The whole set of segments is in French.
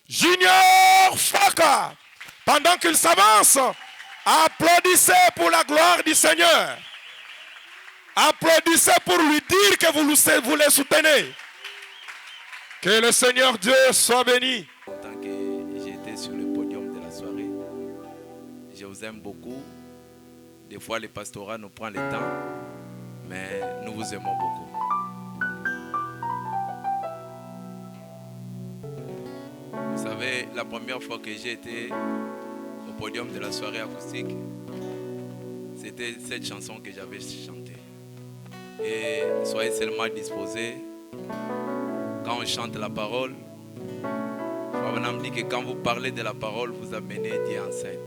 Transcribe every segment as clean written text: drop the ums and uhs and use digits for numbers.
Junior Faka. Pendant qu'il s'avance, applaudissez pour la gloire du Seigneur. Applaudissez pour lui dire que vous les soutenez. Que le Seigneur Dieu soit béni. Tant que j'étais sur le podium de la soirée, je vous aime beaucoup. Des fois, le pastorat nous prend le temps, mais nous vous aimons beaucoup. Vous savez, la première fois que j'ai été au podium de la soirée acoustique, c'était cette chanson que j'avais chantée. Et soyez seulement disposés, quand on chante la parole, Frère me dit que quand vous parlez de la parole, vous amenez Dieu en scène.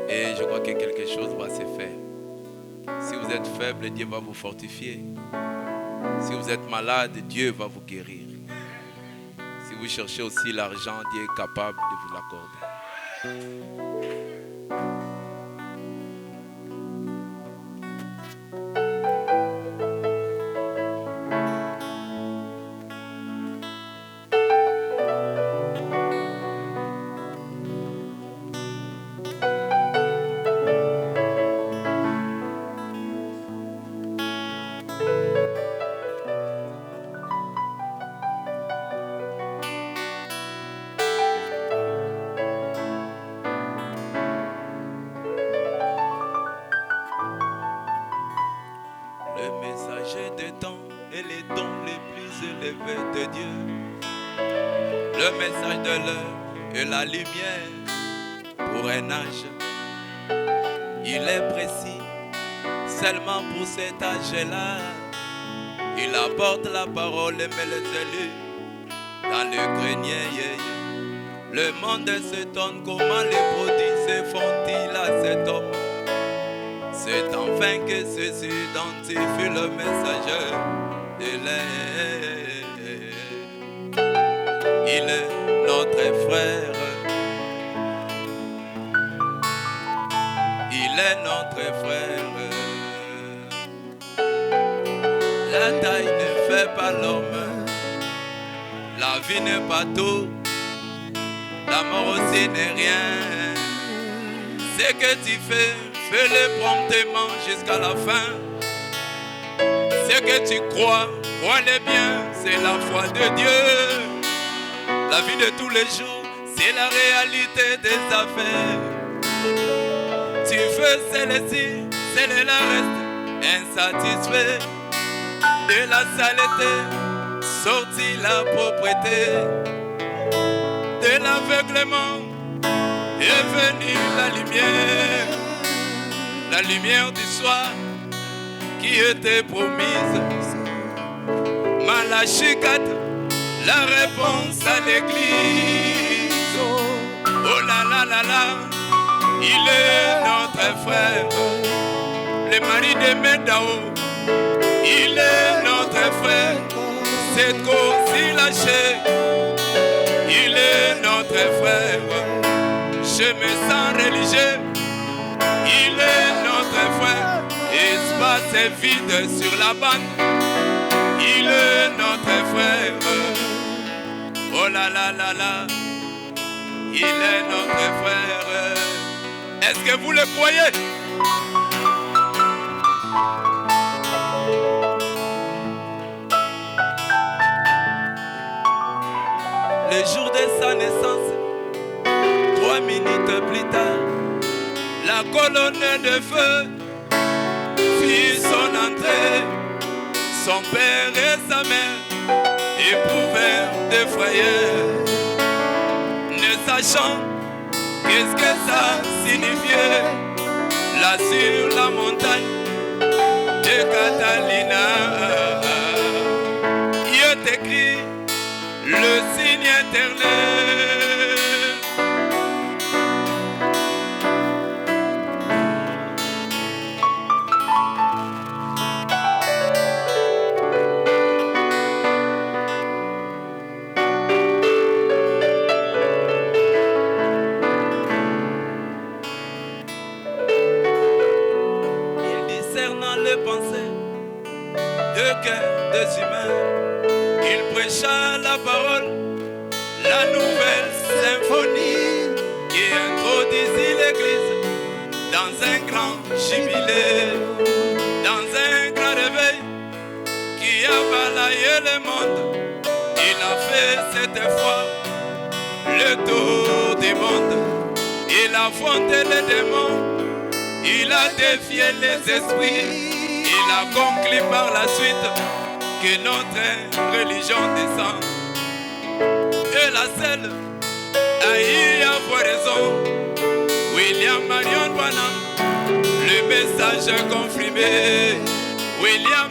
Et je crois que quelque chose va se faire. Si vous êtes faible, Dieu va vous fortifier. Si vous êtes malade, Dieu va vous guérir. Si vous cherchez aussi l'argent, Dieu est capable de vous l'accorder. La lumière pour un âge, il est précis seulement pour cet âge-là. Il apporte la parole et met les élus dans le grenier. Le monde s'étonne comment les produits se font-ils à cet homme. C'est enfin que ceci identifie le messager de l'air. Il est notre frère. Il est notre frère. La taille ne fait pas l'homme. La vie n'est pas tout. La mort aussi n'est rien. Ce que tu fais, fais-le promptement jusqu'à la fin. Ce que tu crois, crois-le bien. C'est la foi de Dieu. La vie de tous les jours, c'est la réalité des affaires. Tu fais celle-ci, celle-là reste insatisfait. De la saleté, sortit la propreté. De l'aveuglement est venue la lumière du soir qui était promise. Malachie 4, la réponse à l'église. Oh là là là là. Il est notre frère, le mari de Medao. Il est notre frère, c'est aussi lâché. Il est notre frère, je me sens religieux. Il est notre frère, espace vide sur la bande. Il est notre frère, oh là là là là. Il est notre frère. Est-ce que vous le croyez? Le jour de sa naissance, 3 minutes plus tard, la colonne de feu fit son entrée. Son père et sa mère éprouvèrent des frayeurs, ne sachant qu'est-ce que ça signifiait. Là sur la montagne de Catalina, il est écrit le signe éternel. La un grand jubilé, dans un grand réveil qui a balayé le monde. Il a fait cette fois le tour du monde. Il a affronté les démons, il a défié les esprits. Il a conclu par la suite que notre religion descend. Et la seule a eu avoir raison. William Marion Branham, le message confirmé. William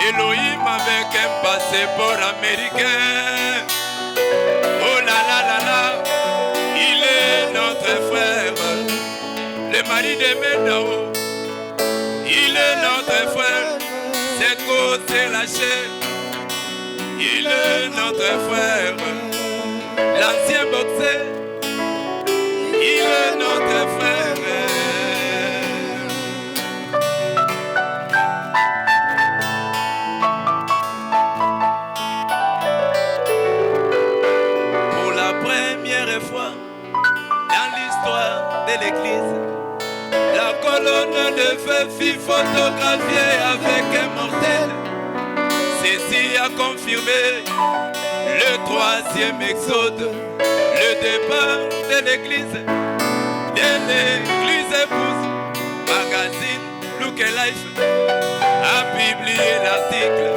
Elohim avec un passeport américain. Oh là là là là, il est notre frère, le mari de Médao. Il est notre frère, c'est cause c'est lâché. Il est notre frère, l'ancien boxeur. Il est notre frère. Pour la première fois dans l'histoire de l'Église, la colonne de feu fut photographiée avec un mortel. Ceci a confirmé le troisième exode, le départ de l'église épouse. Magazine Look Life a publié l'article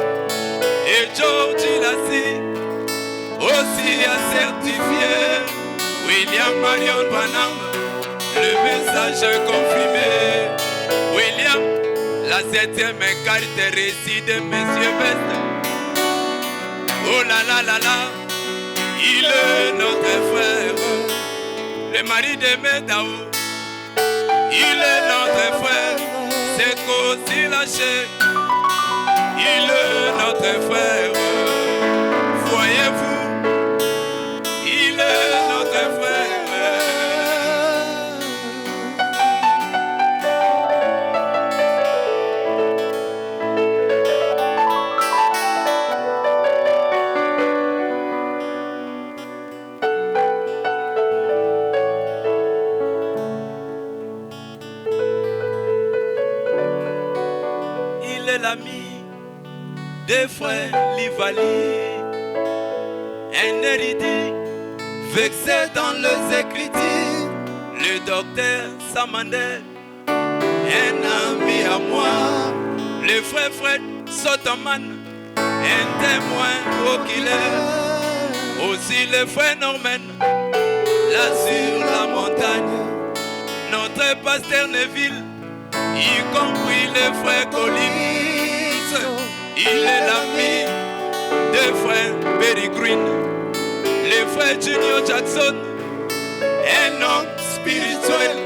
et George Lassie aussi a certifié William Marion Branham. Le message confirmé. William, la 7e carte récit de Monsieur Best. Oh là là là là, il est notre frère, le mari de Médao. Il est notre frère, c'est qu'aussi lâché. Il est notre frère, voyez-vous, il est notre frère. L'ami des frères Livali, un érudit vexé dans les Écritures, le docteur Samander, un ami à moi, le frère Fred Sotoman, un témoin oculaire, aussi le frère Norman, là sur la montagne, notre pasteur Neville, y compris le frère Collins. Il est l'ami des frères Berry Green, le frère Junior Jackson, un homme spirituel,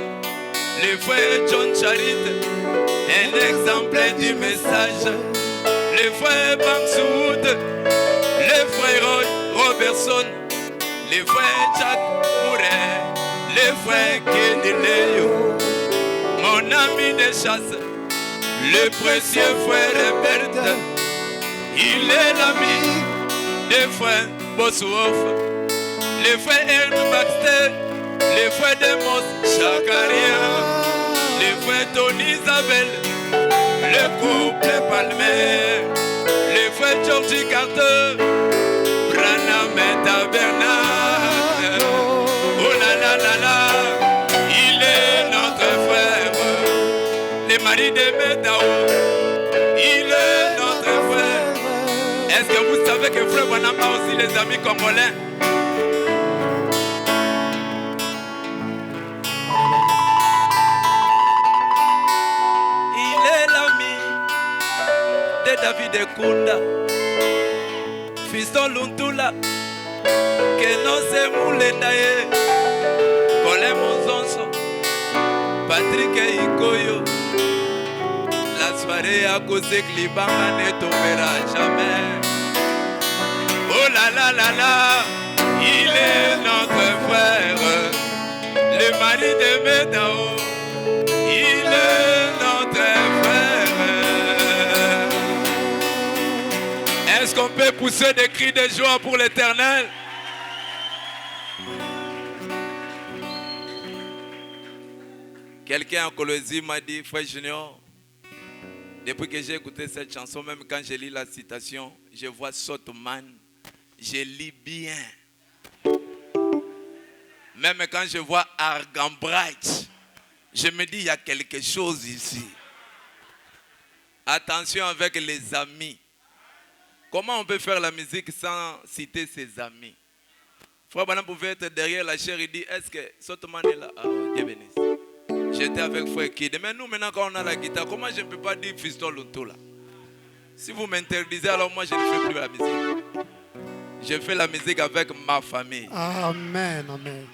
le frère John Charit, un exemplaire du message, le frère Bankswood, le frère Roy Robertson, le frère Jack Murray, le frère Kenny Leo, mon ami de chasse, le précieux frère Bert. Il est l'ami des frères Bosworth, les frères Ernest Baxter, les frères Demos Chakaria, les frères Tony Isabel, le couple Palmer, les frères Georgie Carter, Branham et Tabernacle. Oh là là là là, il est notre frère, le mari de Médao. Il est notre frère. Est-ce que vous savez que frère Branham a aussi les amis congolais? Il est l'ami de David Kunda, Fiston Luntula, que non se moulendaye, Colin Monzonso, Patrick Ikoyo. La soirée à cause que Libanga ne tombera jamais. Oh là là là là, il est notre frère, le mari de Médao. Il est notre frère. Est-ce qu'on peut pousser des cris de joie pour l'Éternel? Quelqu'un en Colosie m'a dit, frère Junior, depuis que j'ai écouté cette chanson, même quand je lis la citation, je vois Sotoman, je lis bien. Même quand je vois Argambright, je me dis, il y a quelque chose ici. Attention avec les amis. Comment on peut faire la musique sans citer ses amis? Frère Branham pouvait être derrière la chair, il dit, est-ce que Sotoman est là? Ah, Dieu bénisse. J'étais avec Frère Kid. Mais nous, maintenant, quand on a la guitare, comment je ne peux pas dire Fiston Lunto là? Si vous m'interdisez, alors moi, je ne fais plus la musique. Je fais la musique avec ma famille. Amen, amen.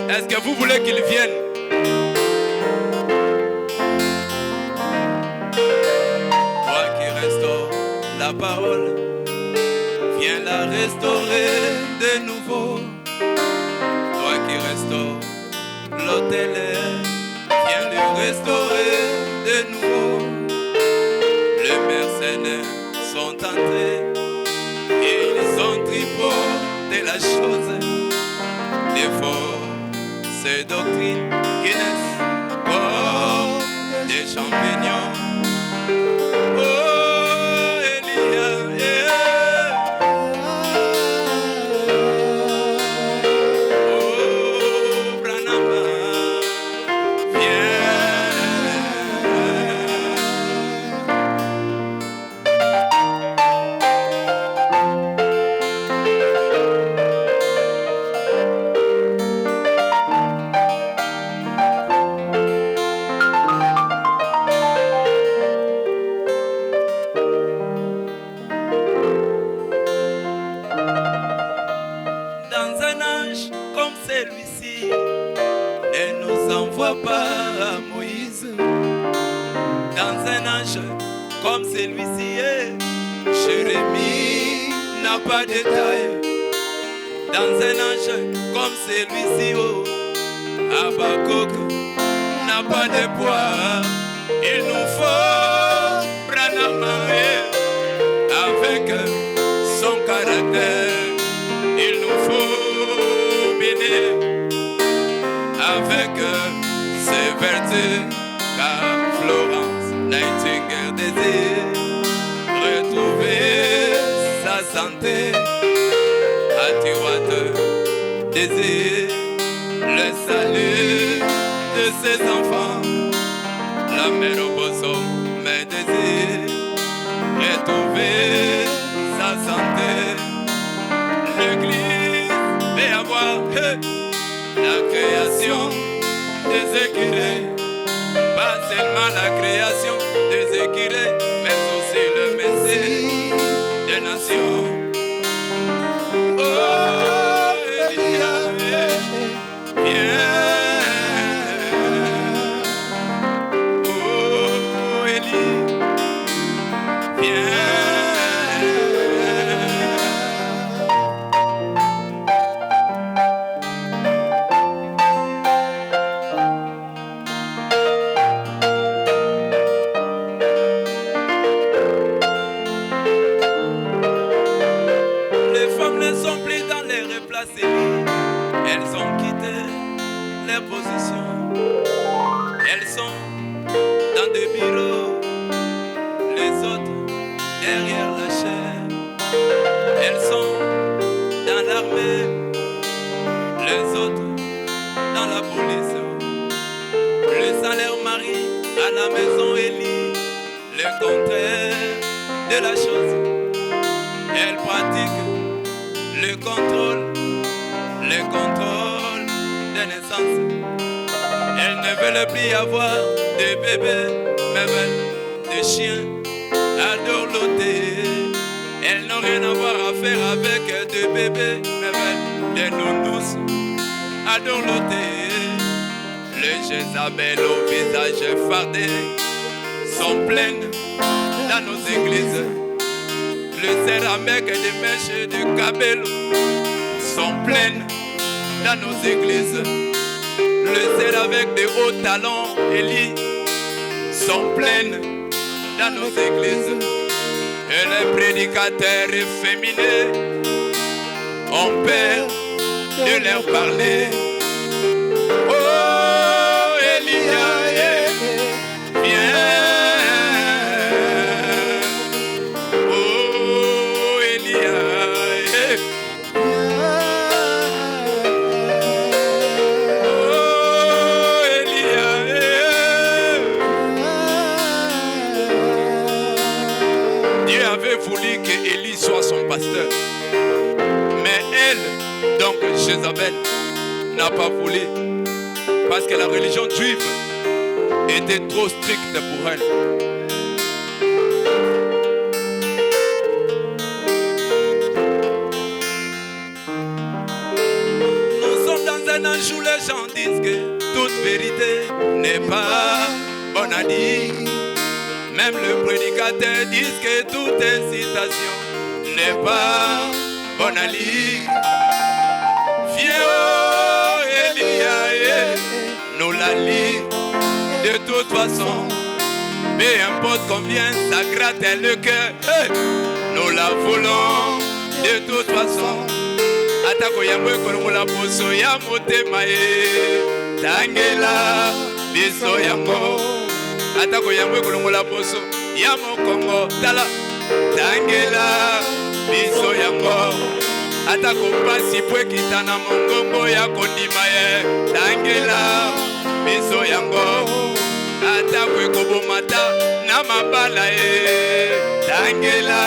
Est-ce que vous voulez qu'il vienne? Toi qui restaures la parole, viens la restaurer de nouveau. Toi qui restaures l'autel, viens le restaurer de nouveau. Les mercenaires sont entrés et ils ont tripoté la chose. Les fausses doctrines qui naissent comme des champignons. Oh, Elia, oh, Branham, viens. Pas Moïse, dans un âge comme celui-ci, Jérémie n'a pas de taille. Dans un âge comme celui-ci, oh, Habakkuk n'a pas de poids. Il nous faut Branham avec son caractère. Il nous faut bénir avec ses vertus, car Florence Nightingale désire retrouver sa santé. Atiwate désire le salut de ses enfants. La mère au bosom me désire retrouver sa santé. L'église va avoir la création des écureuils, pas seulement la création des écureuils, mais aussi le Messie des nations. Oh, Elia, viens. Oh, Elie, viens. place Élie, elles ont quitté leur position. Elles sont dans des bureaux, les autres derrière la chair. Elles sont dans l'armée, les autres dans la police. Le salaire mari à la maison Élie, le contraire de la chose. Elle pratique le contrôle des naissances. Elle ne veut plus avoir de bébés, mais veulent des chiens à dorloter. Elle n'a rien à voir à faire avec des bébés, mais veulent des nounous à dorloter. Les Jézabel au visage fardé sont pleines dans nos églises. Le céramèque des mèches de Cabello sont pleines dans nos églises. Le cér avec de hauts talons, Élie, sont pleines dans nos églises. Et les prédicateurs féminins ont peur de leur parler. Oh, Elia, viens. Oh, Elia, oh, Elia. Dieu avait voulu que Élie soit son pasteur. Mais elle, donc Jézabel, n'a pas voulu. Parce que la religion juive était trop stricte pour elle. Nous sommes dans un âge où les gens disent que toute vérité n'est pas bonne à dire. Même le prédicateur dit que toute incitation n'est pas bonne à lire. Viens, oh Elia, nous la lit de toute façon. Peu importe combien ça gratte le cœur, nous la voulons de toute façon. Atako yamwe kolongola poso ya motema ye tangela biso yango. Atako yamwe kolongola poso ya mokongo tala tangela biso yango. Atako pasi pwe kitana mongongo ya kondima ye tangela biso yango. Atako ekobomata na mabala ye tangela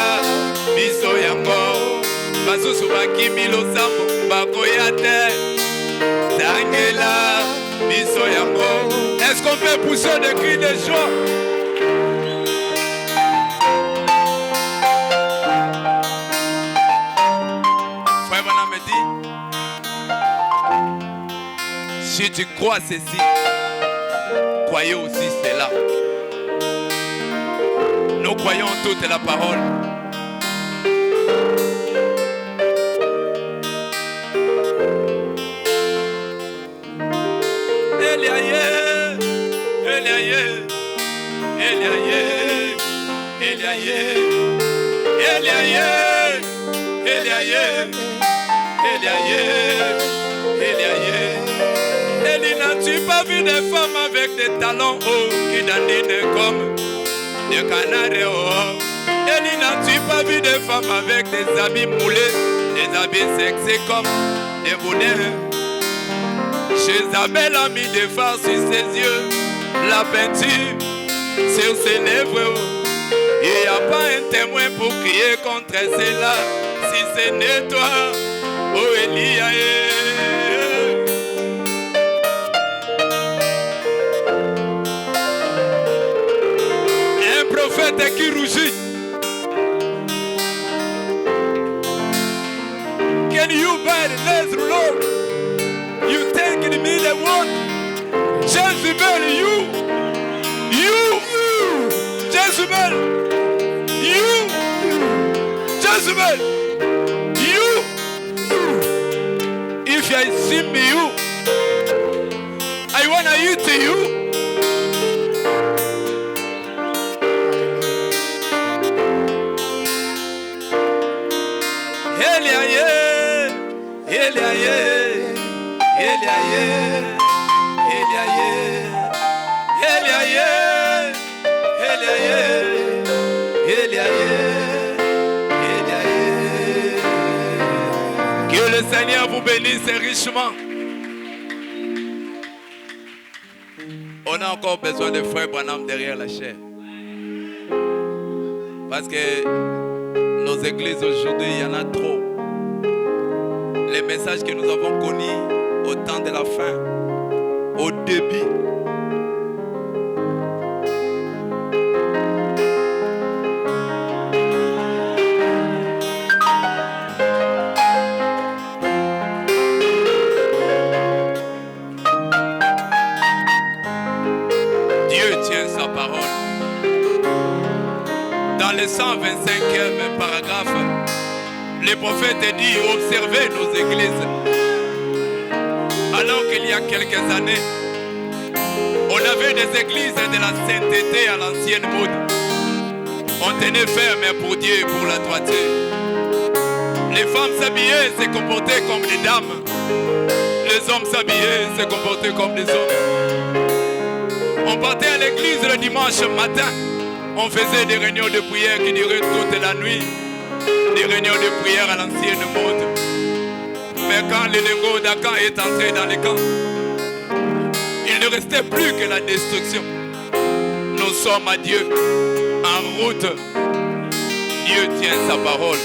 biso yango. Basusu bakimi losambo bakoya te tangela biso yango. Est-ce qu'on peut pousser des cris de joie? Frère Branham me dit, si tu crois ceci, croyez aussi cela. Nous croyons toute la parole. Élie, n'as-tu pas vu des femmes avec des talons hauts qui dandinent comme des canards hauts? Élie, n'as-tu pas vu des femmes avec des habits moulés, des habits sexy comme des boudins? Jézabel a mis des fards sur ses yeux, la peinture sur ses lèvres. Il n'y a pas un témoin pour crier contre cela, si ce n'est toi, oh Élie. Un prophète qui rougit. Can you bear the less Lord? You taking me the one? Jezebel, you, Jezebel, Jezebel, if I see me, I wanna eat you. Que le Seigneur vous bénisse richement. On a encore besoin de frères Branham derrière la chair. Parce que nos églises aujourd'hui, il y en a trop. Les messages que nous avons connus au temps de la fin, au début. Dans le 125e paragraphe, le prophète dit observez nos églises. Alors qu'il y a quelques années, on avait des églises de la sainteté à l'ancienne mode. On tenait ferme pour Dieu et pour la droiture. Les femmes s'habillaient, se comportaient comme des dames. Les hommes s'habillaient, se comportaient comme des hommes. On partait à l'église le dimanche matin. On faisait des réunions de prière qui duraient toute la nuit. Des réunions de prière à l'ancienne mode. Mais quand le Légo d'Akan est entré dans les camps, il ne restait plus que la destruction. Nous sommes à Dieu, en route. Dieu tient sa parole.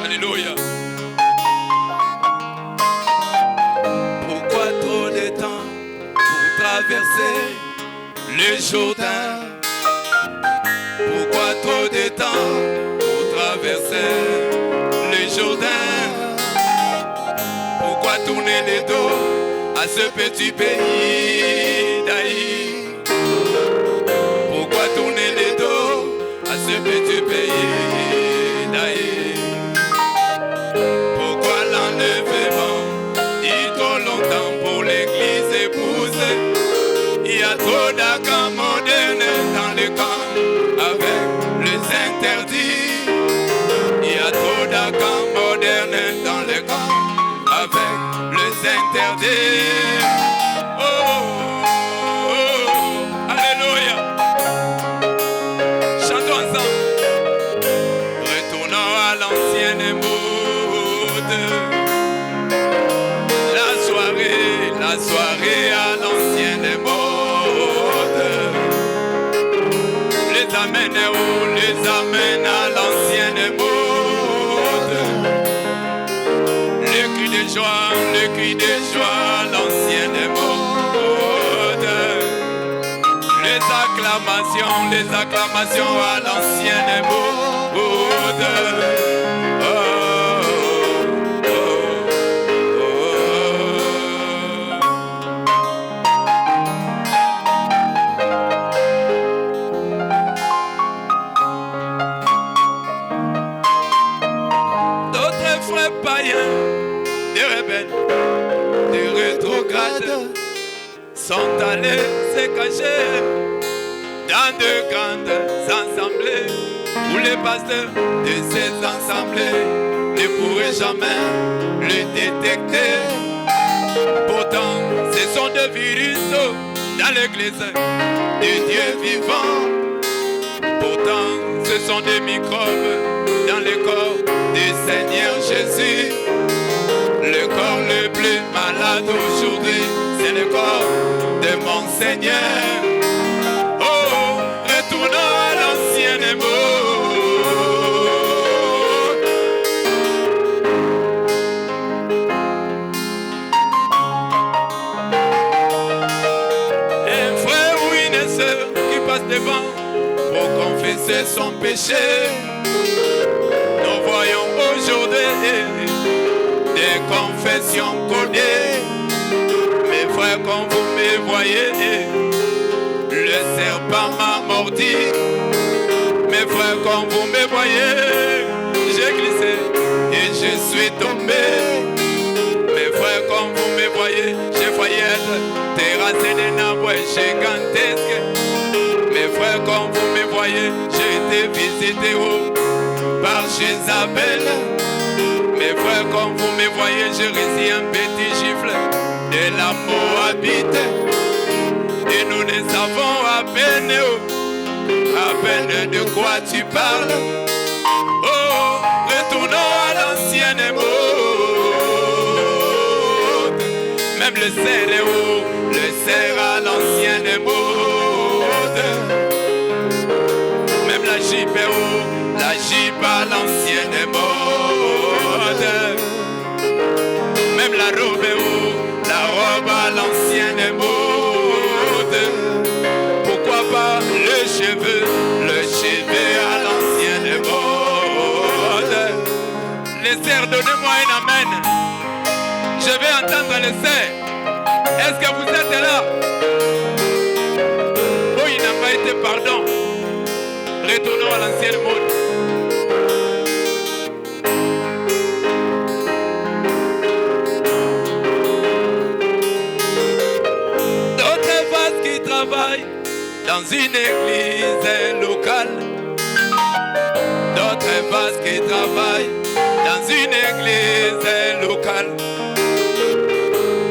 Alléluia. Pourquoi trop de temps pour traverser le Jourdain? Pourquoi trop de temps pour traverser le Jourdain? Pourquoi tourner les dos à ce petit pays d'Aïe? Pourquoi tourner les dos à ce petit pays d'Aïe? Pourquoi l'enlèvement dit trop longtemps pour l'église épouse? Il y a trop d'accords modernes dans les camps avec les interdits. Il y a trop d'accords modernes dans les camps avec les interdits. Oh, oh, oh, alléluia. Chantons ensemble. Retournons à l'ancienne mode. La soirée à l'ancienne mode. Les amène à l'ancienne mode. Le cri de joie à l'ancienne mode. Les acclamations à l'ancienne mode. Oh, oh, oh, oh. Païens, des rebelles, des rétrogrades sont allés se cacher dans de grandes assemblées où les pasteurs de ces assemblées ne pourraient jamais les détecter. Pourtant, ce sont des virus dans l'église du Dieu vivant. Pourtant, ce sont des microbes dans le corps du Seigneur Jésus. Le corps le plus malade aujourd'hui, c'est le corps de mon Seigneur. Oh, retournons à l'ancienne mode. Un frère ou une sœur qui passe devant pour confesser son péché. Nous voyons aujourd'hui des confessions codées. Mes frères, quand vous me voyez, le serpent m'a mordi. Mes frères, quand vous me voyez, j'ai glissé et je suis tombé. Mes frères, quand vous me voyez, j'ai failli être terrassé d'un arbre gigantesque. Mes frères, quand vous me voyez, j'ai été visité par Jézabel. Mes frères, comme vous me voyez, je réussis un petit gifle de la Moabite. Et nous ne savons à peine de quoi tu parles. Oh, retournons à l'ancienne mode. Même le sert à l'ancienne mode. Même la jupe à l'ancienne mode. Même la robe à l'ancienne mode. Pourquoi pas le cheveu à l'ancienne mode. Les serres, donnez-moi un amen. Je vais entendre les serres. Est-ce que vous êtes là? Oh, il n'a pas été pardon. Retournons à l'ancienne mode. D'autres vases qui travaillent dans une église locale. D'autres vases qui travaillent dans une église locale.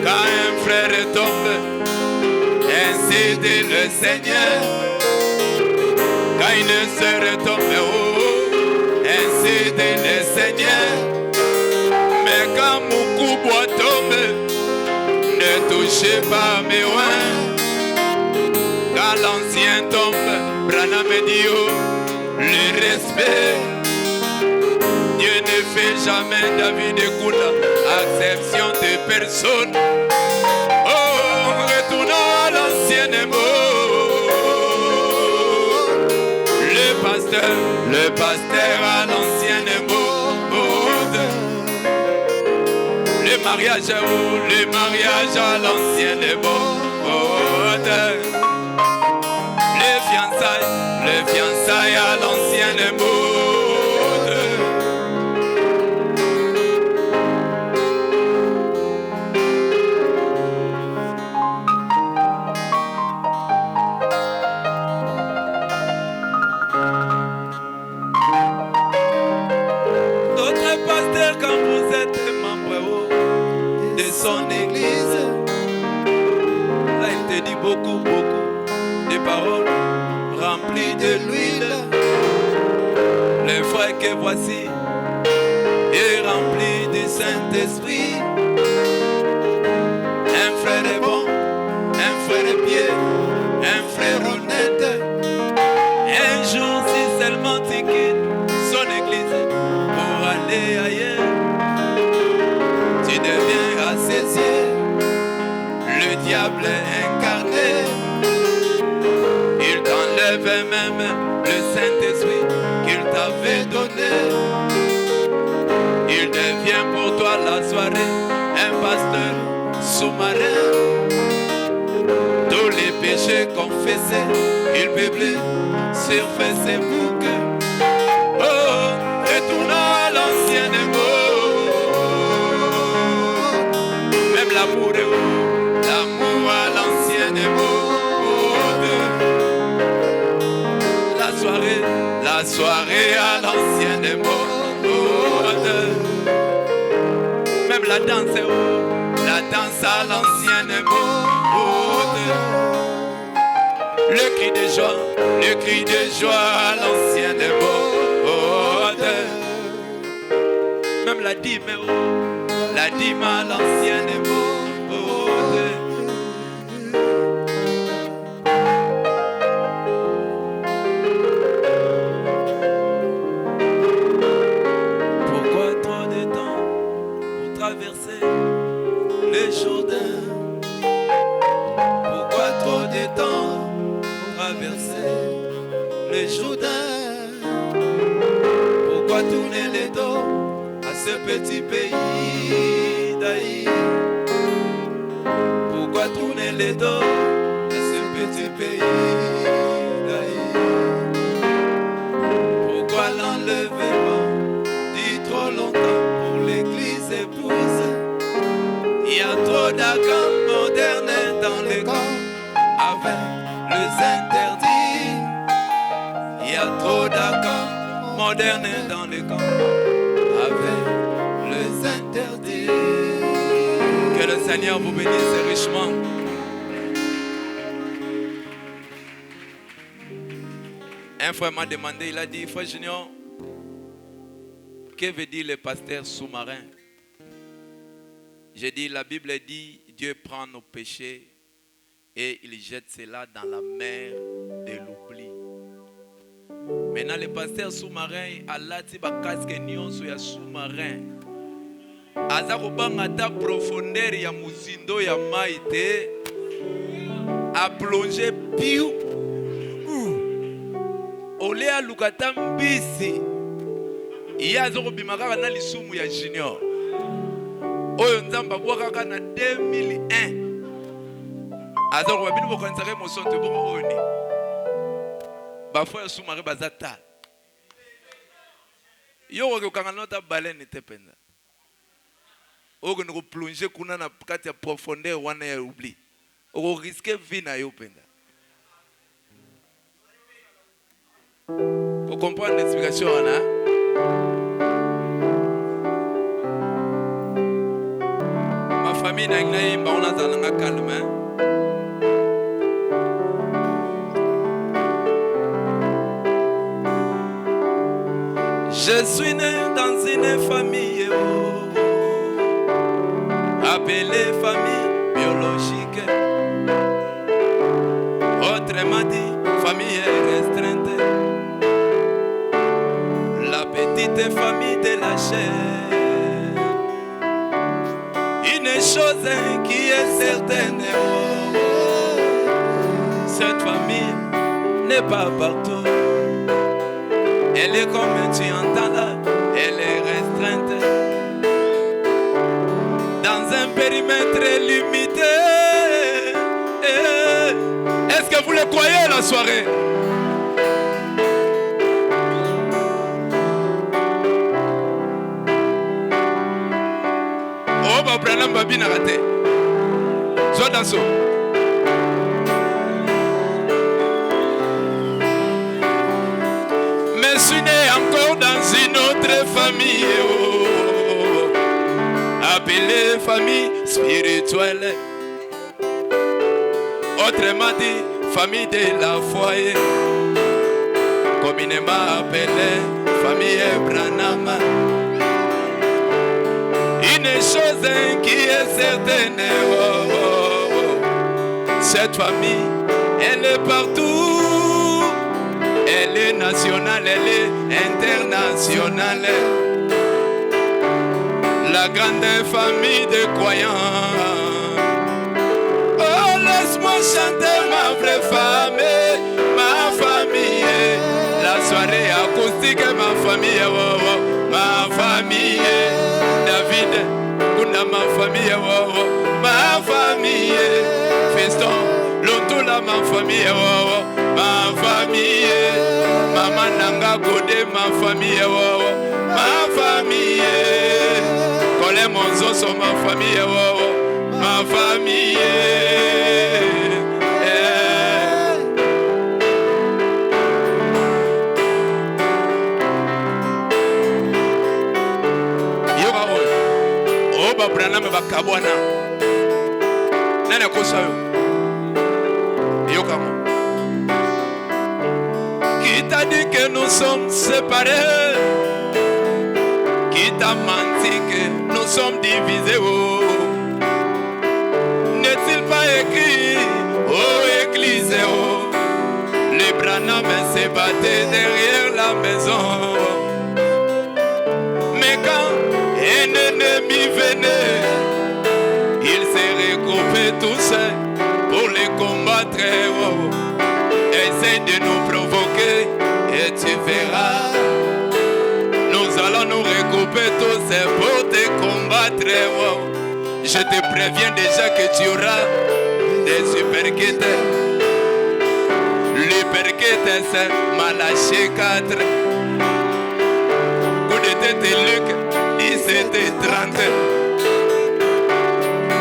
Quand un frère tombe, ainsi dit le Seigneur. Quand une sœur tombe, ainsi dit le Seigneur. Mais quand mon coup tombe, ne touchez pas mes oins. Quand l'ancien tombe, Branham me dit le respect. Dieu ne fait jamais d'avis de Koula, exception de personne. Oh, retournons à l'ancienne mode. Le pasteur à l'ancienne mode. Le mariage à l'ancienne mode. Les fiançailles à l'ancienne mode. Notre pasteur, quand vous êtes membre de son église, là il te dit beaucoup de paroles remplies de l'huile. Le frère que voici est rempli du Saint-Esprit. Un frère est bon, un frère est pied, un frère honnête. Un jour, si seulement tu quittes son église pour aller ailleurs, tu deviens associé. Le diable incarné, il t'enlève même le Saint-Esprit qu'il t'avait donné. Il devient pour toi la soirée un pasteur sous-marin. Tous les péchés confessés, il publie sur Facebook. Oh, retournons à l'ancienne mode. Même l'amour à l'ancienne mode. La soirée à l'ancienne mode. Même la danse à l'ancienne mode. Le cri de joie à l'ancienne mode. Même la dîme à l'ancienne mode. Pourquoi trop de temps pour traverser le Jourdain? Pourquoi trop de temps pour traverser le Jourdain? Pourquoi tourner les dos à ce petit pays d'Aïe? Pourquoi tourner les dos à ce petit pays d'Aïe? Pourquoi l'enlèvement dit trop longtemps pour l'église épouse? Il y a trop d'accords modernes dans les camps avec les interdits. Il y a trop d'accords modernes dans les camps avec les interdit. Que le Seigneur vous bénisse richement. Un frère m'a demandé, il a dit, frère Junior, que veut dire le pasteur sous-marin? J'ai dit, la Bible dit, Dieu prend nos péchés et il jette cela dans la mer de l'oubli. Maintenant, le pasteur sous-marin, Allah dit, casque nyonso ya sous-marin. Aza kobanga ta profondeur ya muzindo ya maite, a plongé piou. Olea lukata mbisi. Iya zoko bimaka na lisumu ya Junior. Oyo nzamba bwa kaka na 2001. Azoko babini bokansaka emotion te boko oni. Ba frère sous-marin bazata. Yo ko kanga nota baleine te penza. Ogo ngo plonger kuna na kati ya profondeur wana ya oubli. Ogo risquer vie na yo penza. Vous comprenez l'explication, hein? Ma famille n'a pas calme. Je suis né dans une famille appelée famille biologique. Autrement dit, famille restreinte. Petite famille de la chair. Une chose qui est certaine, cette famille n'est pas partout. Elle est comme tu entends là, elle est restreinte. Dans un périmètre limité. Est-ce que vous le croyez la soirée? Branham Babi n'a raté. Soit dans ce. Mais je suis né encore dans une autre famille. Appelée famille spirituelle. Autrement dit, famille de la foyer. Communément appelée famille Branham. Une chose qui est certaine, cette famille, elle est partout, elle est nationale, elle est internationale. La grande famille de croyants. Oh, laisse-moi chanter ma vraie famille, ma famille. La soirée acoustique, ma famille, ma famille. David, ma famille, ma famille, Feston, Lontola, ma famille, ma famille, Maman Nanga Godé, ma famille, ma famille, Colin Monzo, sont ma famille, ma famille. Branham bakabwana nani akosa yo yokamo. Qui t'a dit que nous sommes séparés? Qui t'a menti que nous sommes divisés? N'est-il pas écrit oh église les Branham se battaient derrière la maison? Mais quand un ennemi venait, ils se regroupaient tous pour les combattre. Essaye de nous provoquer et tu verras. Nous allons nous regrouper tous pour te combattre. Je te préviens déjà que tu auras des superkits. L'hyperkit c'est Malachie 4. Coup de tête Luc 17 et 30.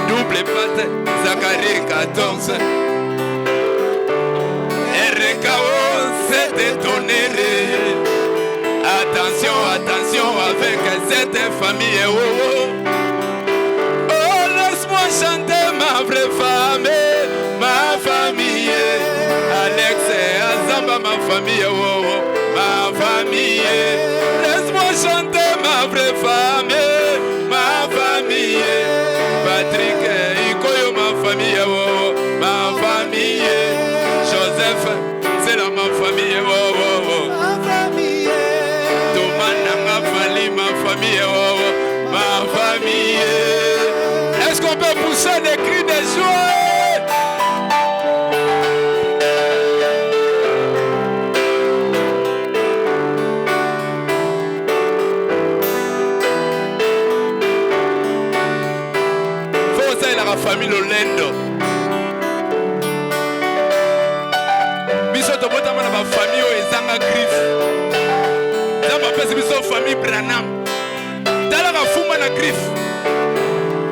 Double patte Zacharie 14. RKO c'est étonné. Attention, attention avec cette famille. Oh, oh. vraie femme, ma famille. Alex et Azamba, ma famille, oh, oh, ma famille. Laisse-moi chanter ma vraie femme, ma famille. Patrick et Ikoyo, ma famille, oh, oh, ma famille. Joseph, c'est là ma famille, oh, oh, oh. Ma famille. Thomas Nanga Fali, ma famille, oh, oh, ma famille. Est-ce qu'on peut pousser des cris de joie? Famille Lolendo. Biso to bota mana ba famille o ezanga grif. Zamba pesi biso famille Branham. Dala ka fuma na grif.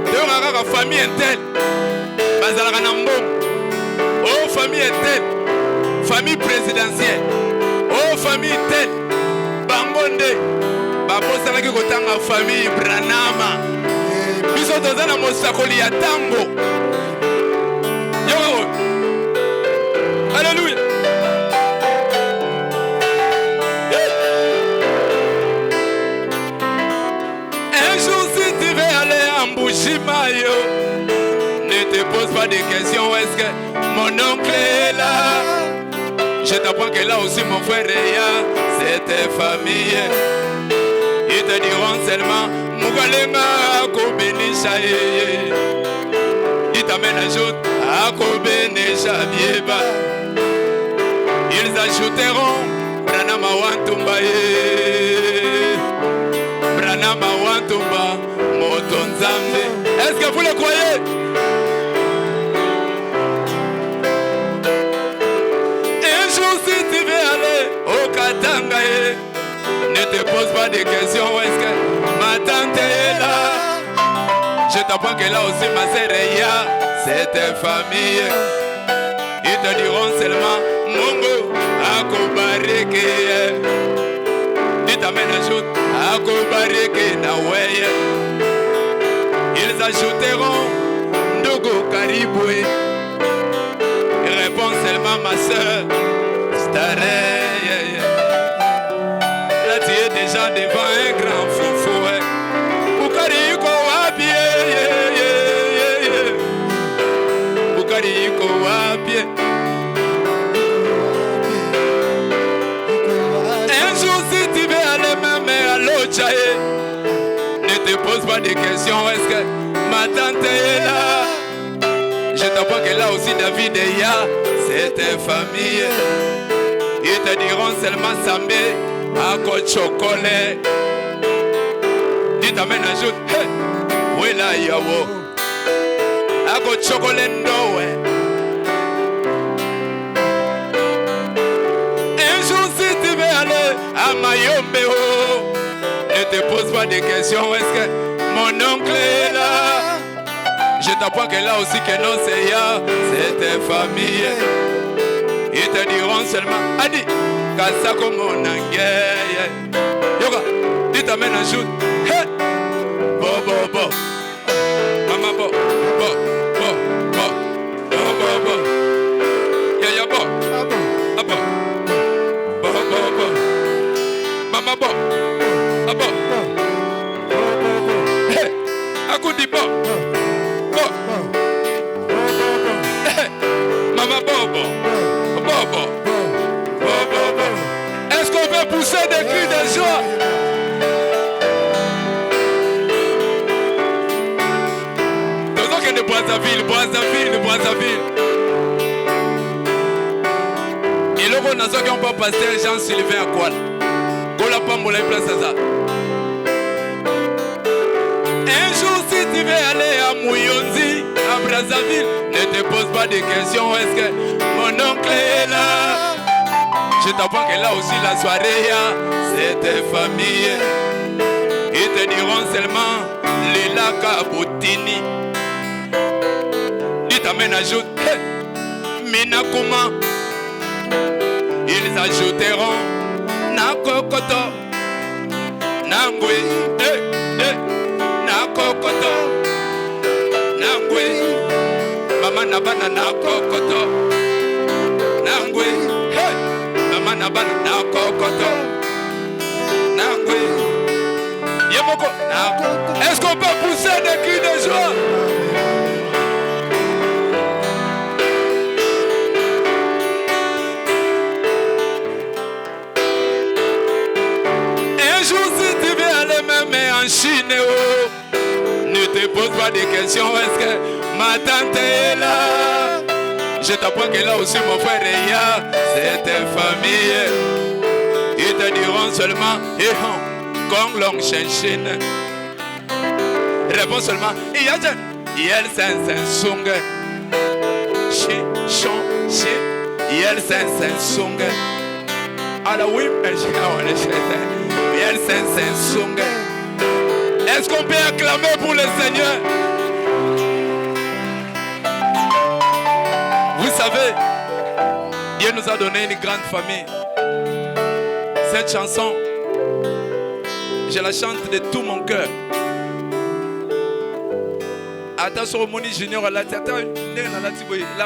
Deo ka famille intel. Bazala ka na mbongo. Oh famille intel. Famille présidentielle. Oh famille intel. Bangonde. Ba bosa ki kotanga famille Branham. Biso tozana mosakoli ya tango. Yo. Alléluia. Un jour si tu veux aller en Bougimayo, ne te pose pas de questions. Est-ce que mon oncle est là? Je t'apprends que là aussi mon frère est là. C'est tes familles. Ils te diront seulement Mougalenga Kobenisha. Ils t'amènent à joute à Kobenisha Bieba. Ils ajouteront Branama Wantumba. Branama Wantumba Motonzambe. Est-ce que vous le croyez? Un jour si tu veux aller au Katanga, ne te pose pas de questions. Est-ce que ma tante est là? Je t'apprends que là aussi ma sœur est là. C'est ta famille. Ils te diront seulement Mungu akubariki. Ils t'amènent à joute akubariki na weye. Ils ajouteront Ndogo Kariboué. Ils répondent seulement ma sœur Staré. Tu es déjà devant un grand foufou. Bukariko wapie. Bukariko wapie. Un jour si tu veux aller même à l'Ochae, ne te pose pas de questions. Est-ce que ma tante est là? Je t'apprends que là aussi David est là. C'est ta famille. Ils te diront seulement Sambé. Ako chocolate. Dit amen ajoute. Hey, wela yawo. Ako chocolate ndowe. Un jour si tu veux aller à Mayombe, ne te pose pas de questions. Est-ce que mon oncle est là? Je t'apprends que là aussi que non c'est ya. C'est ta famille. Ils te diront seulement Adi. Kasako monange. Yoga, dit amen ajoute. Hey, bo bo bo, mama bo bo bo bo bo bo bo. Ya ya bo, abo, bo bo bo, mama bo, abo. Hey, akudi bo, bo, hey, mama bo bo, bo bo. Est-ce qu'on peut pousser des cris de joie? Nous que de Brazzaville. Et là, on a ceux qui n'ont pas passé Jean-Sylvain à quoi? Gola Pambola et place à ça. Un jour, si tu veux aller à Mouyonzi, à Brazzaville, ne te pose pas de questions. Est-ce que mon oncle est là? Je t'apprends que là aussi la soirée, c'est tes familles. Ils te diront seulement Lila Kabotini. Ils t'amènent à ajouter hey, Minakuma. Ils ajouteront Nakokoto. Nangwe. Hey, hey. Nakokoto. Nangwe. na bana na kokoto. Nangwe. Hey. Mama na bana na kokoto. Nangwe. Yemoko. Est-ce qu'on peut pousser des cris de joie? Un jour si tu veux aller même en Chine, oh, ne te pose pas de questions. Est-ce que ma tante est là? Je t'apprends que là aussi mon frère est là. C'est ta famille. Ils te diront seulement Kong Long Shen Shin. Réponds seulement Yel Sen Sen Sung. Shi Shon Shi Yel Sen Sen Sung. Alors oui, Yel Sen Sen Sung. Est-ce qu'on peut acclamer pour le Seigneur? Vous savez, Dieu nous a donné une grande famille. Cette chanson, je la chante de tout mon cœur. Attention, Moni Junior, la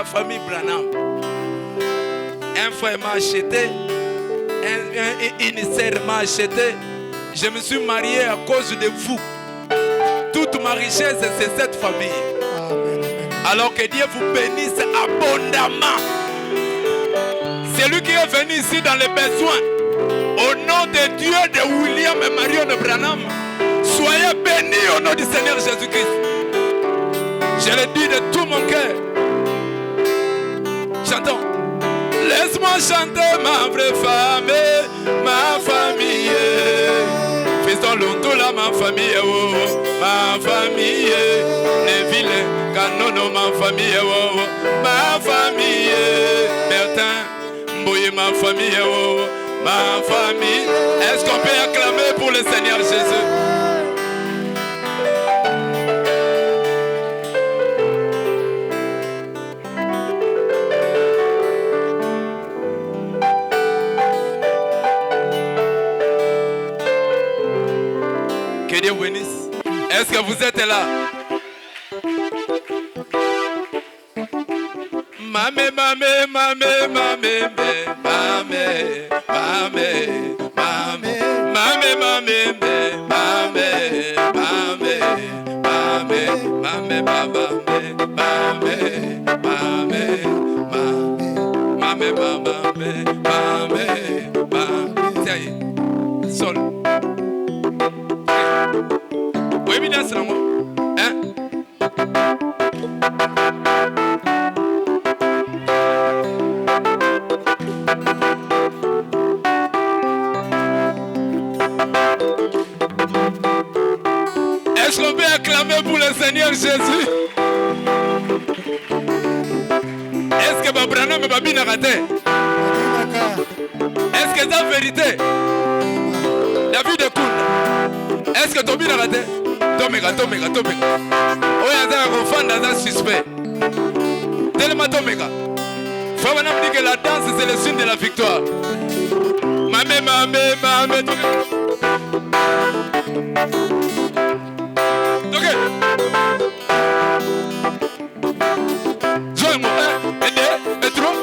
famille Branham. Un frère m'a acheté, une sœur m'a acheté. Je me suis marié à cause de vous. Toute ma richesse, c'est cette famille. Alors que Dieu vous bénisse abondamment. C'est lui qui est venu ici dans les besoins. Au nom de Dieu de William et Marion Branham, soyez bénis au nom du Seigneur Jésus-Christ. Je le dis de tout mon cœur. Chantons. Laisse-moi chanter ma vraie famille, ma famille. Fiston Luntoula, ma famille, oh, ma famille. Neville, Canono, ma famille, oh, ma famille. Bertin, Mbouye, ma famille, oh, ma famille. Est-ce qu'on peut acclamer pour le Seigneur Jésus? Que Dieu bénisse. Est-ce que vous êtes là? Mamé, mamé, mamé, mamé, mamé, mamé, mamé, mamé, mamé, mamé, mamé, mamé, mamé, mamé, mamé, mamé, mamé, ça y est, sol. Oui, bien sûr, hein? Est-ce qu'on peut acclamer pour le Seigneur Jésus? Est-ce que Branham et Babi n'a raté? Est-ce que c'est la vérité? David de Kounda. Est-ce que Tobi n'a raté? Tomega. Oh, il y a un enfant dans un suspect. Tellement Tomega. Fabana me dit que la danse c'est le signe de la victoire. Mamé. Ok. Joue-moi, et trop.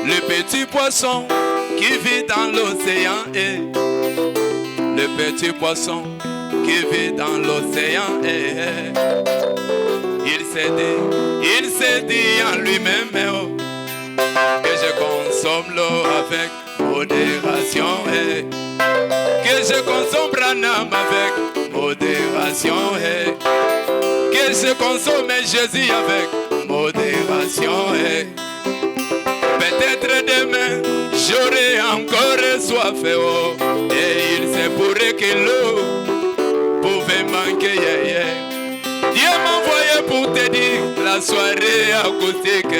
Le petit poisson qui vit dans l'océan et le petit poisson qui vit dans l'océan et il s'est dit en lui-même que je consomme l'eau avec modération et que je consomme Branham avec modération et que je consomme Jésus avec modération et peut-être demain j'aurai encore soif et il se pourrait que l'eau pouvait manquer. Dieu m'a envoyé pour te dire la soirée acoustique.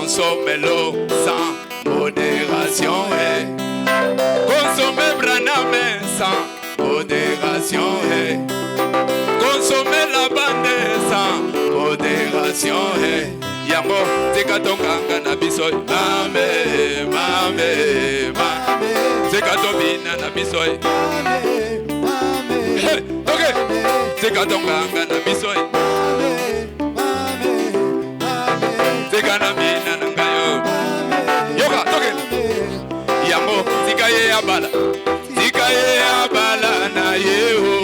consomme-le sans modération. Consommez Branham sans modération. Consommez la bande sans modération. Yango tika tonganga na biso mame mame mame tika tobina na biso mame okay tika tonganga na biso mame tika na bina na ngayo yoka toke yango tika ye abala na yeho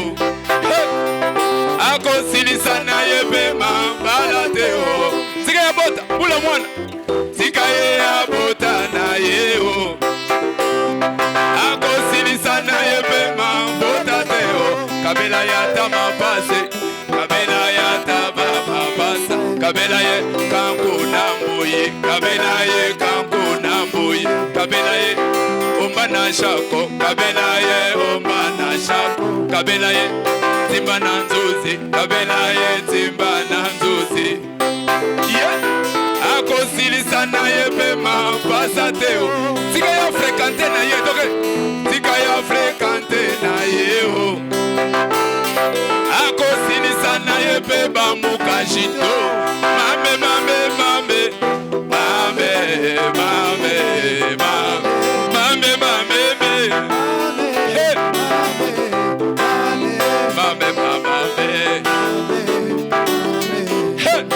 akosilisa na ye mambala teo tika ya bota bula mwana tika ye ya bota na yeo akosilisa na ye mambota teo kabela ya tamapase kabela ya tabapapasa kabela ye kankuna mbuyi kabela ye kankuna mbuyi kabela ye omba na shako kabela ye omba na shako kabela ye timba na nzuzi kabela ye timba na nzuzi akosilisa na ye pema pasa teo tika ya frekante na ye toke tika ya frekante na ye o akosilisa na ye peba mukashito mame mame mame mame mame mame mame mame mame mame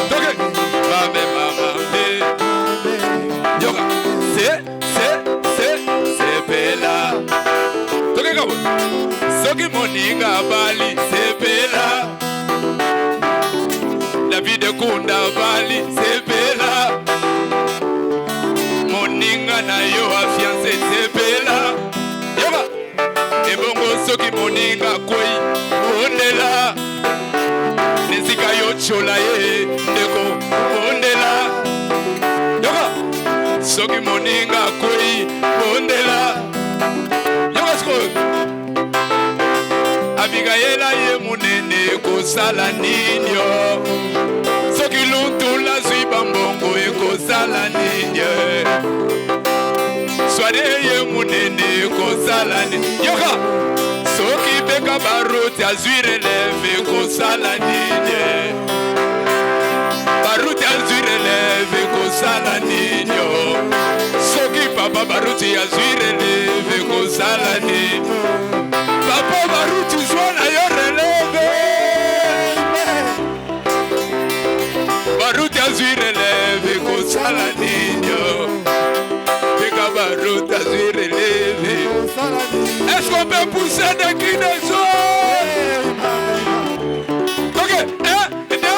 toke mame mame yoga c'est bella toke kabo soki moninga bali c'est bella David kunda bali c'est bella moninga na yo afiancé c'est bella yoga ebongo soki moninga koi ondela nesika yo chola ye ndeko ondela yoga soki moninga koi ondela yoga sko Abigaila ye munene kosala ninyo soki luntula zwiba mbongo ekosala ninyo sware ye munene kosala ninyo yoka soki beka baruti azwire leve kosala ninyo baruti azwire leve kosala ninyo soki papa baruti azwire leve kosala ninyo papa baruti zwana yo releve baruti azwire leve kosala ninyo peka baruti azwire leve est-ce qu'on peut pousser des cris de joie? Ok, 1, 2, 3.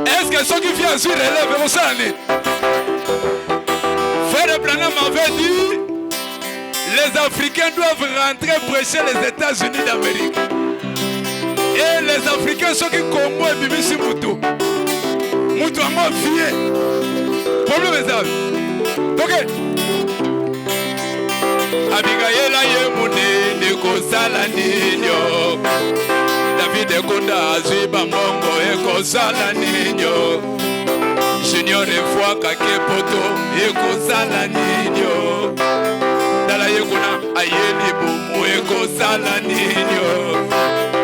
Est-ce que ceux qui viennent azwire leve kosala ninyo? Frère Branham avait dit les Africains doivent rentrer prêcher les États-Unis d'Amérique. Et les Africains sont qui Congo et Bibisi Moutou. Moutou a moi fié. Problème est ça. Ok. Abigaila ye munene kosala ninyo. David konda aziba mongo e kosala ninyo. Junior efwa kake poto ekosala ninyo dala yekuna ayeli bumu ekosala ninyo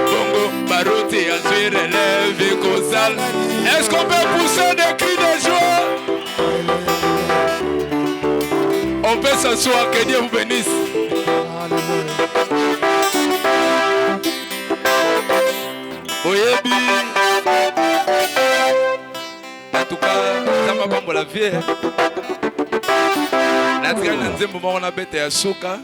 bongo baruti azwire leve ekosala. Est-ce qu'on peut pousser des cris de joie? On peut s'asseoir, que Dieu vous bénisse. Oyebi en tout cas, ça m'a pas la vie. La traîne dans un moment on a bêté à Soka.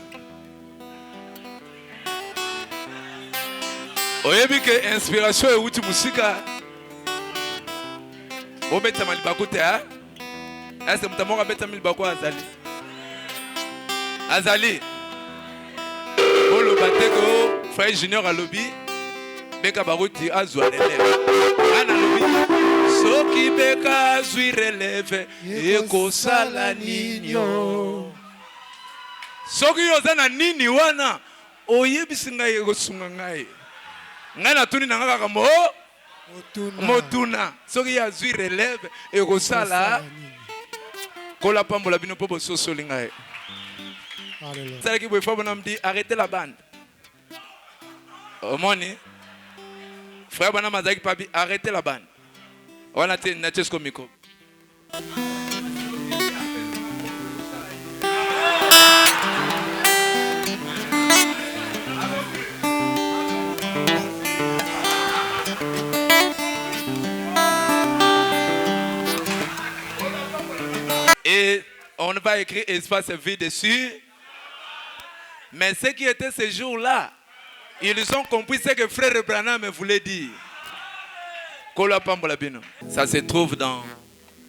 Oyebi que inspiration est outil musique. On met ta malibako te hein? Est-ce que mtamon a bêté malibako Azali? Azali. On le bateko frère Junior à lobby. Beka baruti azwa lele. Ana lobby. Soki beka zwire leve ekosala ninyo. Soki yozana nini wana oyebisi ngai ekosunga ngai. Ngana tuni nanga kaka motuna. Soki ya zui relève et kosala. Kola pambola bino po bososo linga. C'est qui vous faut bonhomme dit arrêtez la bande. Omoni. Frère Banam Azaki Pabi, arrêtez la bande. On a été Natchez Miko. Et on va écrire espace vide dessus. Mais ce qui était ce jour-là, ils ont compris ce que frère Branham voulait dire. Ça se trouve dans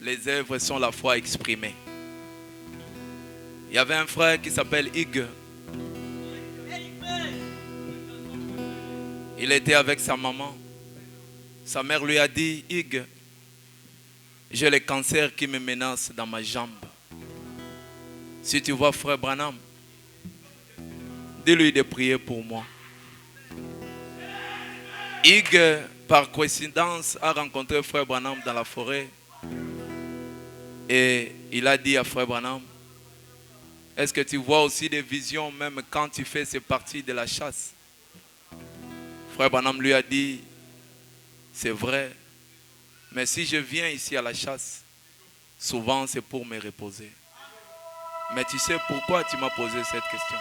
les œuvres sont la foi exprimée. Il y avait un frère qui s'appelle Hugues. Il était avec sa maman. Sa mère lui a dit, Hugues, j'ai le cancer qui me menace dans ma jambe. Si tu vois frère Branham, dis-lui de prier pour moi. Hugues, par coïncidence, a rencontré frère Branham dans la forêt. Et il a dit à frère Branham, est-ce que tu vois aussi des visions même quand tu fais ces parties de la chasse? Frère Branham lui a dit, c'est vrai, mais si je viens ici à la chasse, souvent c'est pour me reposer. Mais tu sais pourquoi tu m'as posé cette question?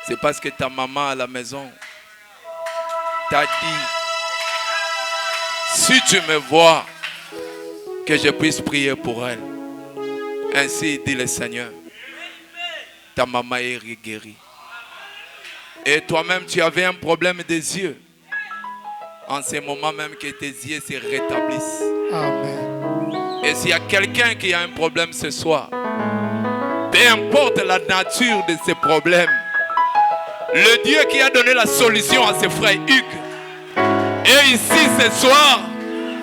C'est parce que ta maman à la maison t'a dit, si tu me vois, que je puisse prier pour elle. Ainsi dit le Seigneur, ta maman est guérie. Et toi-même, tu avais un problème des yeux. En ce moment même que tes yeux se rétablissent. Amen. Et s'il y a quelqu'un qui a un problème ce soir, peu importe la nature de ce problème, le Dieu qui a donné la solution à ses frères Hugues est ici ce soir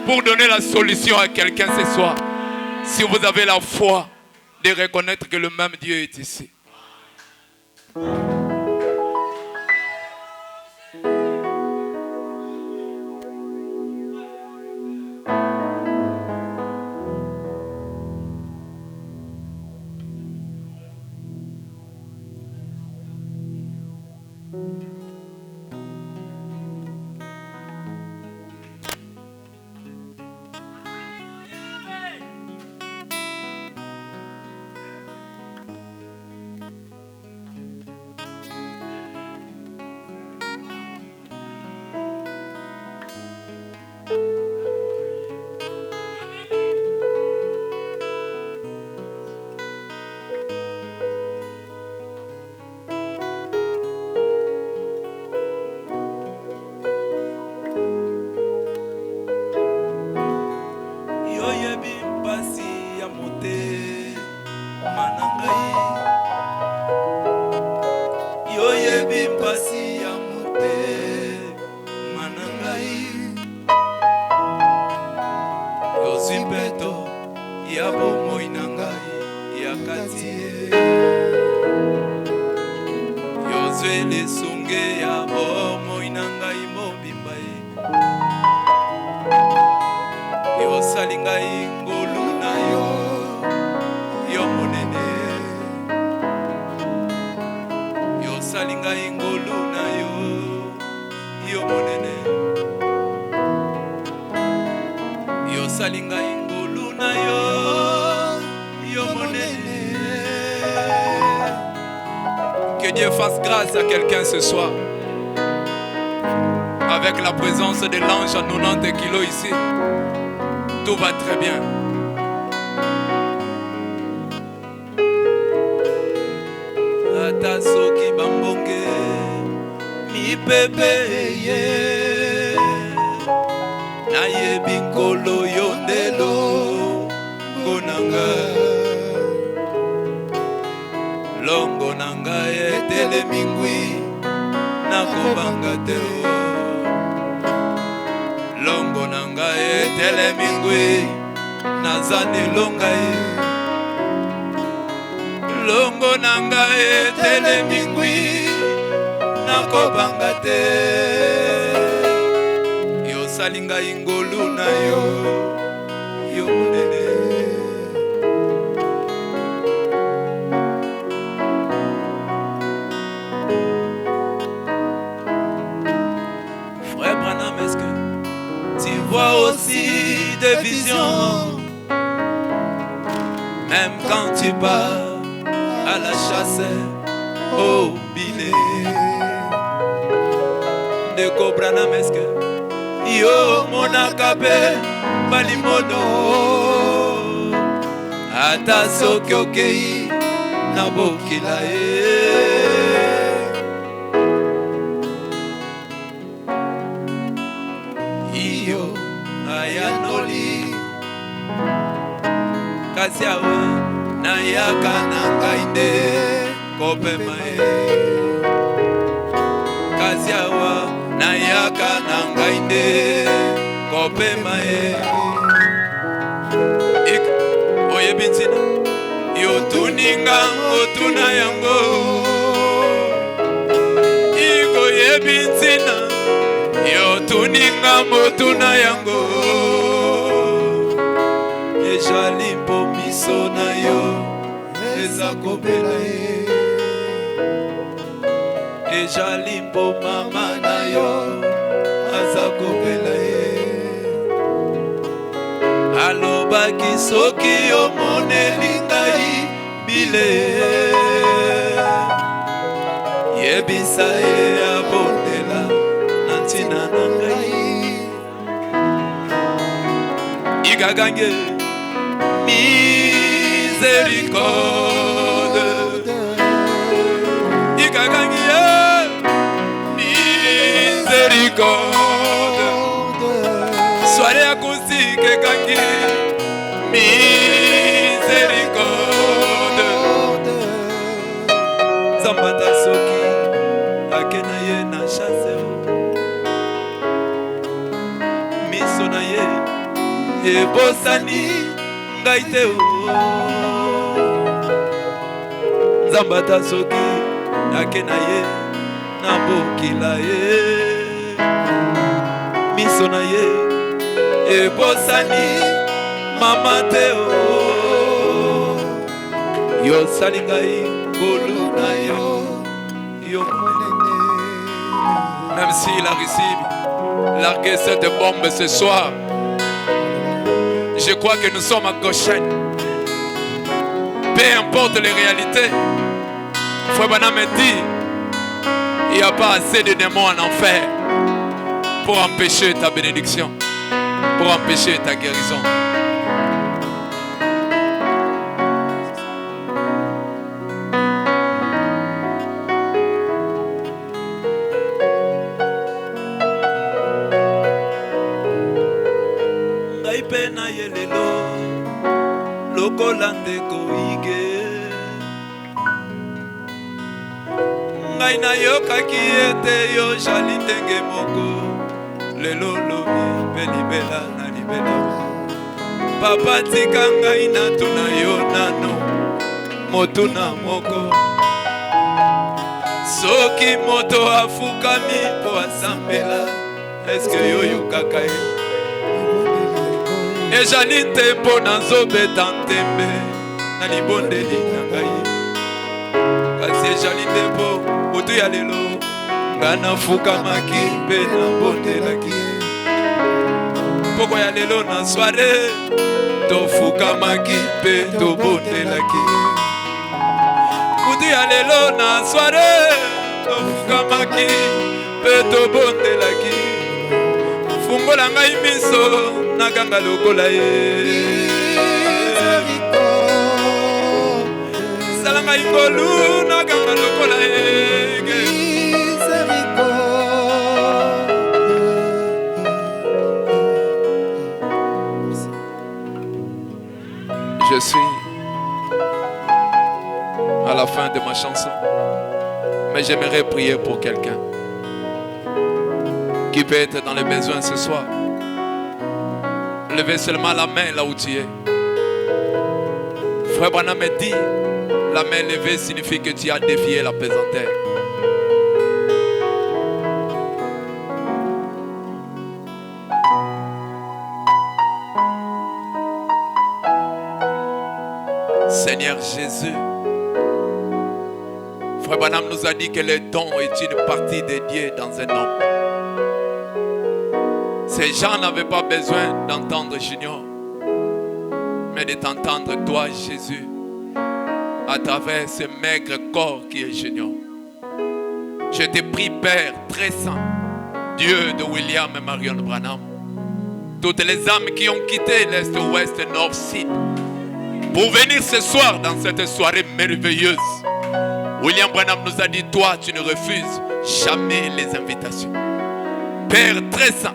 pour donner la solution à quelqu'un ce soir. Si vous avez la foi de reconnaître que le même Dieu est ici. Que Dieu fasse grâce à quelqu'un ce soir. Avec la présence de l'ange à 90 kilos ici, tout va très bien. Atasoki bambonge mi pepe ye na ye binkolo yondelo ngonanga longo nanga etele mingwi na kobanga teo longo nanga etele mingwi na zane longa longo nanga etele mingwi na kobanga te Salinga ingolu na yo. Yo monene. Frère Branham, est-ce que tu vois aussi des visions? Même quand tu pars à la chasse au billet de Branham, est-ce que yo monakabe balimono ata soki okei na bokila iyo ayanoli kasi awa nayaka na ngai nde kopema kasi awa nayaka na ngai nde kopema oyebi ntina yotuninga otuna yango ikoyebi ntina yotuninga motuna yango ezali mpo miso na yo eza kopela ezali mpo mama na yo aza kopela alobaki soki omoneli ngai bile yebisa ye abondela na ntina na ngai igagange miséricorde igagange miséricorde soirée acoustique gangi miséricorde zambata soki akena ye na chasse miso na ye ebosani ngai te zambata soki akena ye na bokila ye miso na ye ebosani mama te yo salingai ngolu na yo yo monene. Même s'il a réussi larguer cette bombe ce soir, je crois que nous sommes à Goshen. Peu importe les réalités, Frère Branham me dit il n'y a pas assez de démons en enfer pour empêcher ta bénédiction, pour empêcher ta guérison. Ngai pena yelelo lokolande koige ngai na yokaki ete yo jali ndenge moko lelo lobi pe libela na libela papa tika ngai na tuna yo nano motuna moko soki moto afukami po asambela eske yo yokaka ye ezali te mpo nazobeta ntembe na libondeli na ngai kasi ezali te mpo butu ya lelo nga nafukamaki mpe nabondelaki poko ya lelo na soire tofukamaki mpe tobondelaki butu ya lelo na soire tofukamaki mpe tobondelaki fungola ngai miso nakanga lokola ye sala ngai ngolu nakanga lokola ye. Je suis à la fin de ma chanson, mais j'aimerais prier pour quelqu'un qui peut être dans les besoins ce soir. Levez seulement la main là où tu es. Frère Branham me dit, la main levée signifie que tu as défié la pesanteur. Seigneur Jésus. Frère Branham nous a dit que le don est une partie dédiée dans un homme. Ces gens n'avaient pas besoin d'entendre Junior, mais de t'entendre toi, Jésus, à travers ce maigre corps qui est Junior. Je te prie, Père très saint, Dieu de William et Marion Branham, toutes les âmes qui ont quitté l'Est, Ouest, Nord, Sud, pour venir ce soir dans cette soirée merveilleuse. William Branham nous a dit, toi, tu ne refuses jamais les invitations. Père très saint,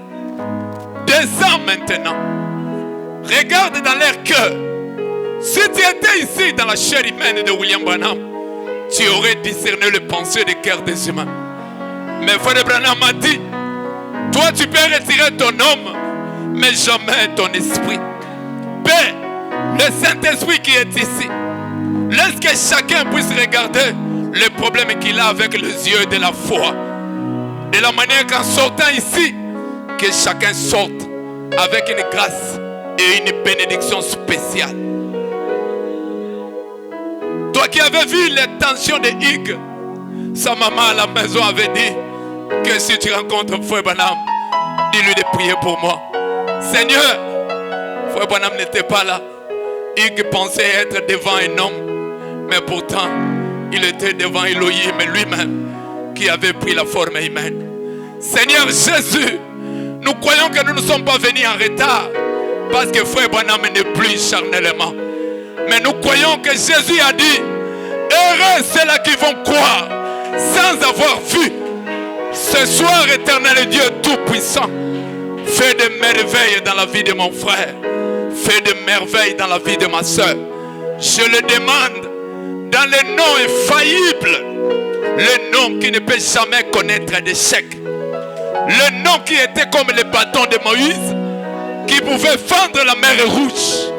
descends maintenant. Regarde dans leur cœur. Si tu étais ici dans la chair humaine de William Branham, tu aurais discerné les pensées des cœurs des humains. Mais Frère Branham m'a dit, toi tu peux retirer ton homme, mais jamais ton esprit. Père, le Saint-Esprit qui est ici, laisse que chacun puisse regarder le problème qu'il a avec les yeux de la foi. De la manière qu'en sortant ici, que chacun sorte avec une grâce et une bénédiction spéciale. Toi qui avais vu les tensions de Hugues, sa maman à la maison avait dit que si tu rencontres Frère Branham, dis-lui de prier pour moi. Seigneur, Frère Branham n'était pas là. Hugues pensait être devant un homme, mais pourtant, il était devant Elohim lui-même qui avait pris la forme humaine. Seigneur Jésus, nous croyons que nous ne sommes pas venus en retard parce que Frère Branham n'est plus charnellement. Mais nous croyons que Jésus a dit, heureux ceux-là qui vont croire sans avoir vu. Ce soir, éternel Dieu Tout-Puissant, fais des merveilles dans la vie de mon frère. Fais des merveilles dans la vie de ma soeur. Je le demande dans le nom infaillible, le nom qui ne peut jamais connaître d'échec. Le nom qui était comme le bâton de Moïse, qui pouvait fendre la mer rouge.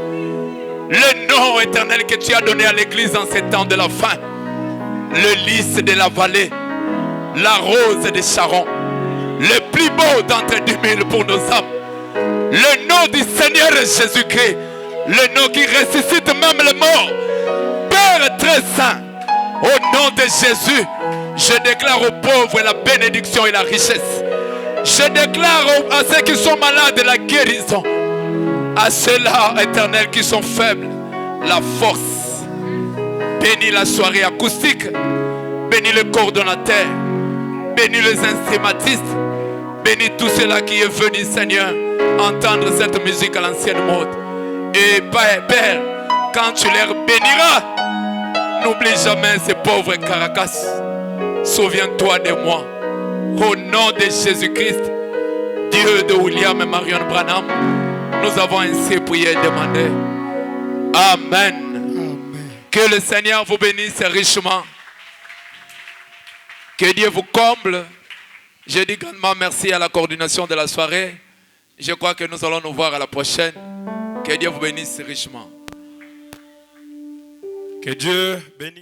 Le nom éternel que tu as donné à l'église en ces temps de la fin. Le lys de la vallée, la rose de Sharon, le plus beau d'entre 10 000 pour nos âmes. Le nom du Seigneur Jésus-Christ, le nom qui ressuscite même les morts. Père très saint, au nom de Jésus, je déclare aux pauvres la bénédiction et la richesse. Je déclare à ceux qui sont malades la guérison. À ceux-là, éternels, qui sont faibles, la force. Bénis la soirée acoustique. Bénis le coordonnateur. Bénis les instrumentistes. Bénis tout cela qui est venu, Seigneur, entendre cette musique à l'ancienne mode. Et Père, quand tu leur béniras, n'oublie jamais ces pauvres Caracas. Souviens-toi de moi. Au nom de Jésus-Christ, Dieu de William et Marion Branham, nous avons ainsi prié et demandé. Amen. Amen. Que le Seigneur vous bénisse richement. Que Dieu vous comble. Je dis grandement merci à la coordination de la soirée. Je crois que nous allons nous voir à la prochaine. Que Dieu vous bénisse richement. Que Dieu bénisse.